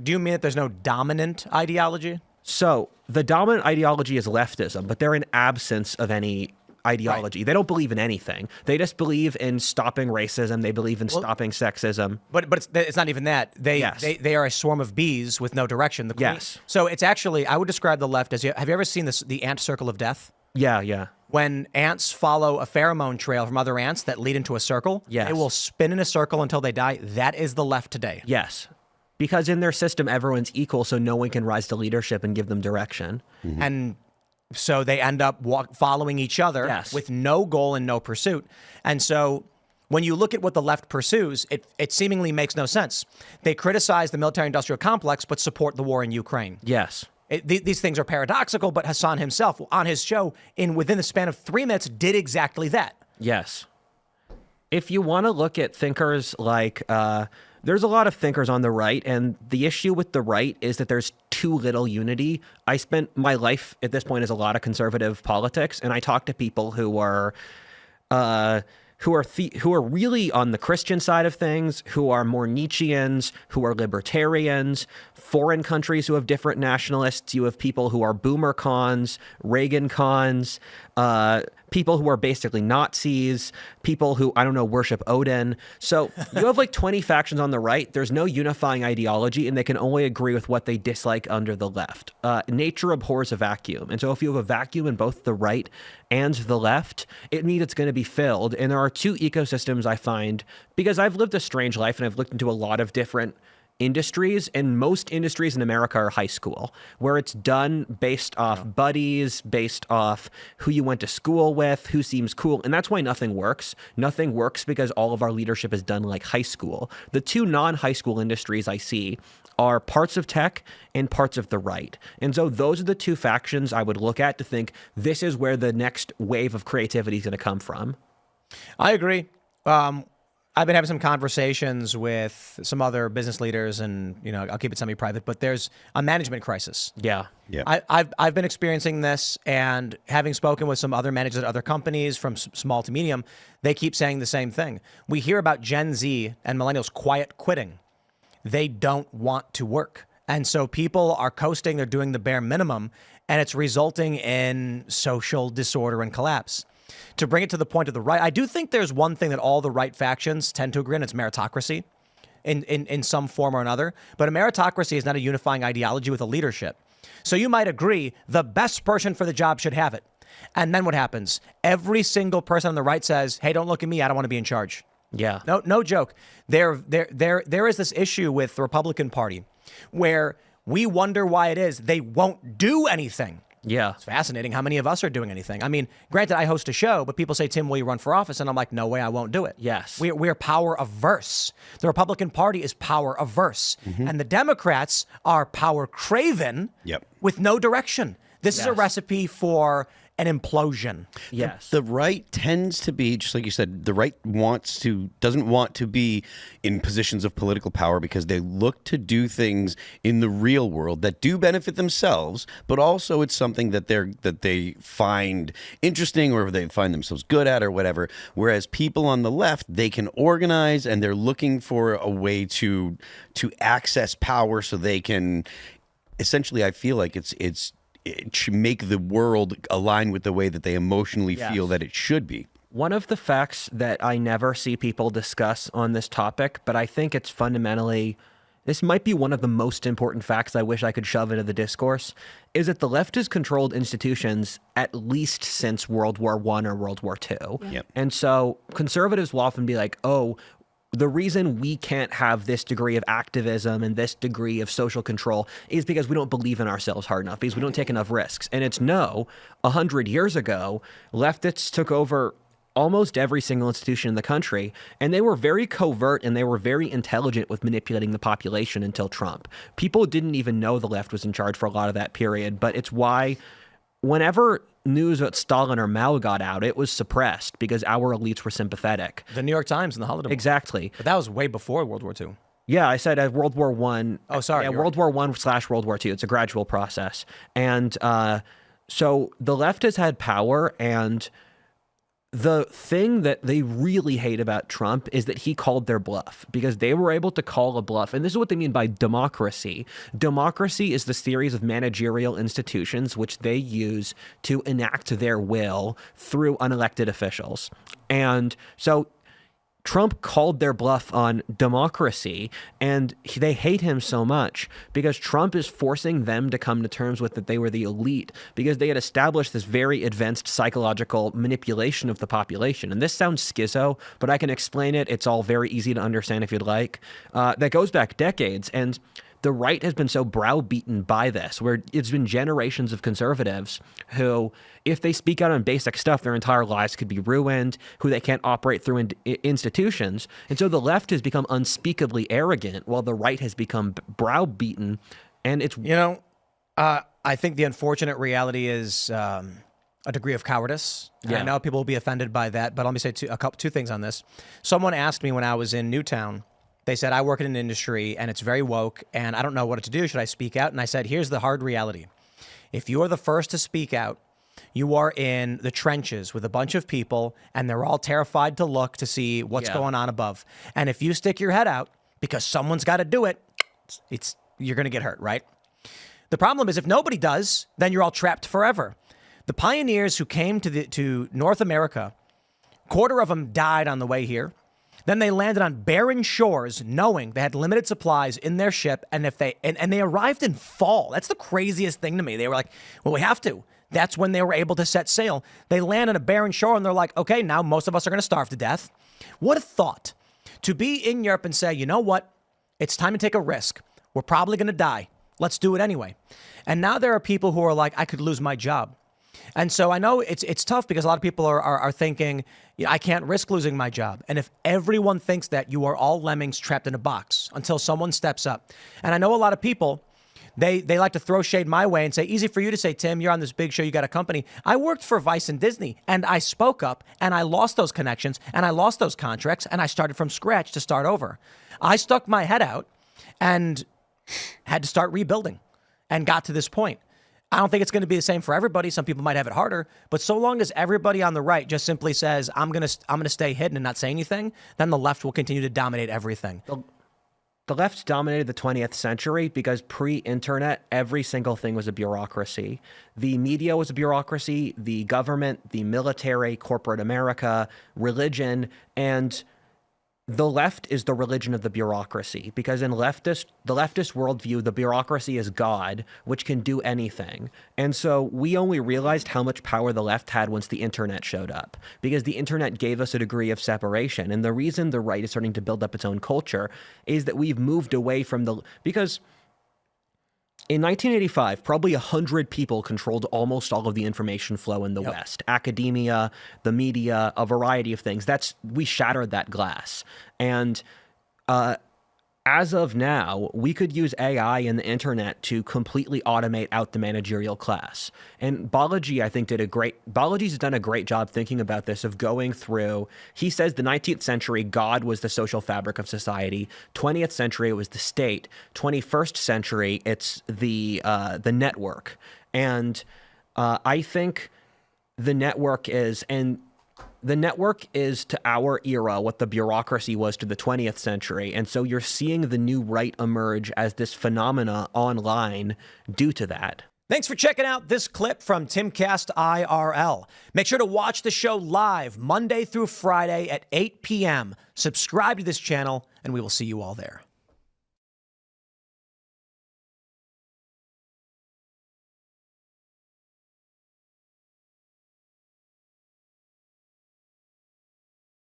do you mean that there's no dominant ideology? So the dominant ideology is leftism, but they're an absence of any ideology. Right. They don't believe in anything. They just believe in stopping racism. They believe in stopping sexism. But it's not even that. They are a swarm of bees with no direction. Yes. So it's actually, I would describe the left as, have you ever seen the ant circle of death? Yeah. When ants follow a pheromone trail from other ants that lead into a circle, yes, they will spin in a circle until they die. That is the left today. Yes. Because in their system, everyone's equal, so no one can rise to leadership and give them direction. Mm-hmm. And so they end up following each other with no goal and no pursuit. And so when you look at what the left pursues, it seemingly makes no sense. They criticize the military-industrial complex, but support the war in Ukraine. Yes. These things are paradoxical, but Hassan himself, on his show, within the span of 3 minutes, did exactly that. Yes. If you want to look at thinkers like... there's a lot of thinkers on the right, and the issue with the right is that there's too little unity. I spent my life at this point as a lot of conservative politics, and I talk to people who are really on the Christian side of things, who are more Nietzscheans, who are libertarians, foreign countries who have different nationalists. You have people who are boomer cons, Reagan cons, people who are basically Nazis, people who, I don't know, worship Odin. So you have like 20 factions on the right. There's no unifying ideology, and they can only agree with what they dislike under the left. Nature abhors a vacuum. And so if you have a vacuum in both the right and the left, it means it's going to be filled. And there are two ecosystems I find, because I've lived a strange life and I've looked into a lot of different industries, and most industries in America are high school, where it's done based off buddies, based off who you went to school with, who seems cool. And that's why nothing works. Nothing works because all of our leadership is done like high school. The two non-high school industries I see are parts of tech and parts of the right. And so those are the two factions I would look at to think this is where the next wave of creativity is going to come from. I agree. I've been having some conversations with some other business leaders, and I'll keep it semi-private, but there's a management crisis. Yeah. I've been experiencing this, and having spoken with some other managers at other companies from small to medium, they keep saying the same thing. We hear about Gen Z and millennials quiet quitting. They don't want to work. And so people are coasting, they're doing the bare minimum, and it's resulting in social disorder and collapse. To bring it to the point of the right, I do think there's one thing that all the right factions tend to agree on. It's meritocracy in some form or another. But a meritocracy is not a unifying ideology with a leadership. So you might agree the best person for the job should have it. And then what happens? Every single person on the right says, hey, don't look at me. I don't want to be in charge. Yeah. No joke. There is this issue with the Republican Party where we wonder why it is they won't do anything. Yeah. It's fascinating how many of us are doing anything. I mean, granted, I host a show, but people say, Tim, will you run for office? And I'm like, no way, I won't do it. Yes. We're power averse. The Republican Party is power averse. Mm-hmm. And the Democrats are power craven with no direction. This is a recipe for an implosion. Yes. The right tends to be, just like you said, the right doesn't want to be in positions of political power because they look to do things in the real world that do benefit themselves, but also it's something that they find interesting or they find themselves good at or whatever. Whereas people on the left, they can organize and they're looking for a way to access power so they can essentially, I feel like it should make the world align with the way that they emotionally feel that it should be. One of the facts that I never see people discuss on this topic, but I think it's fundamentally, this might be one of the most important facts I wish I could shove into the discourse, is that the left has controlled institutions at least since World War I or World War II. Yep. And so conservatives will often be like, oh, the reason we can't have this degree of activism and this degree of social control is because we don't believe in ourselves hard enough, because we don't take enough risks. And it's 100 years ago, leftists took over almost every single institution in the country, and they were very covert and they were very intelligent with manipulating the population until Trump. People didn't even know the left was in charge for a lot of that period, but it's why whenever news about Stalin or Mao got out, it was suppressed because our elites were sympathetic. The New York Times and the Holiday Book. Exactly. But that was way before World War II. Yeah, I said World War I. Oh, sorry. Yeah, World War I / World War II. It's a gradual process. And so the left has had power, and the thing that they really hate about Trump is that he called their bluff, because they were able to call a bluff. And this is what they mean by democracy. Democracy is the series of managerial institutions which they use to enact their will through unelected officials. And so Trump called their bluff on democracy, and they hate him so much because Trump is forcing them to come to terms with that they were the elite, because they had established this very advanced psychological manipulation of the population. And this sounds schizo, but I can explain it. It's all very easy to understand if you'd like. That goes back decades, and the right has been so browbeaten by this, where it's been generations of conservatives who, if they speak out on basic stuff, their entire lives could be ruined, who they can't operate through institutions. And so the left has become unspeakably arrogant while the right has become browbeaten. And it's... I think the unfortunate reality is a degree of cowardice. Yeah. I know people will be offended by that, but let me say two things on this. Someone asked me when I was in Newtown, they said, I work in an industry and it's very woke and I don't know what to do. Should I speak out? And I said, here's the hard reality. If you are the first to speak out, you are in the trenches with a bunch of people and they're all terrified to look to see what's going on above. And if you stick your head out because someone's got to do it, you're going to get hurt, right? The problem is if nobody does, then you're all trapped forever. The pioneers who came to North America, quarter of them died on the way here. Then they landed on barren shores, knowing they had limited supplies in their ship, and they arrived in fall. That's the craziest thing to me. They were like, well, we have to. That's when they were able to set sail. They land on a barren shore, and they're like, okay, now most of us are going to starve to death. What a thought. To be in Europe and say, you know what? It's time to take a risk. We're probably going to die. Let's do it anyway. And now there are people who are like, I could lose my job. And so I know it's tough because a lot of people are thinking, I can't risk losing my job. And if everyone thinks that, you are all lemmings trapped in a box until someone steps up. And I know a lot of people, they like to throw shade my way and say, easy for you to say, Tim, you're on this big show, you got a company. I worked for Vice and Disney, and I spoke up, and I lost those connections, and I lost those contracts, and I started from scratch to start over. I stuck my head out and had to start rebuilding and got to this point. I don't think it's going to be the same for everybody. Some people might have it harder, but so long as everybody on the right just simply says, I'm going to stay hidden and not say anything, then the left will continue to dominate everything. The left dominated the 20th century because pre-internet, every single thing was a bureaucracy. The media was a bureaucracy, the government, the military, corporate America, religion, and the left is the religion of the bureaucracy, because in the leftist worldview, the bureaucracy is God, which can do anything. And so we only realized how much power the left had once the internet showed up, because the internet gave us a degree of separation. And the reason the right is starting to build up its own culture is that we've moved away from because in 1985, probably 100 people controlled almost all of the information flow in the West. Academia, the media, a variety of things. We shattered that glass. And as of now, we could use AI and the internet to completely automate out the managerial class. And Balaji, I think, Balaji's done a great job thinking about this, of going through, he says the 19th century, God was the social fabric of society. 20th century, it was the state. 21st century, it's the network. And I think the network is to our era what the bureaucracy was to the 20th century. And so you're seeing the new right emerge as this phenomena online due to that. Thanks for checking out this clip from Timcast IRL. Make sure to watch the show live Monday through Friday at 8 p.m. Subscribe to this channel, and we will see you all there.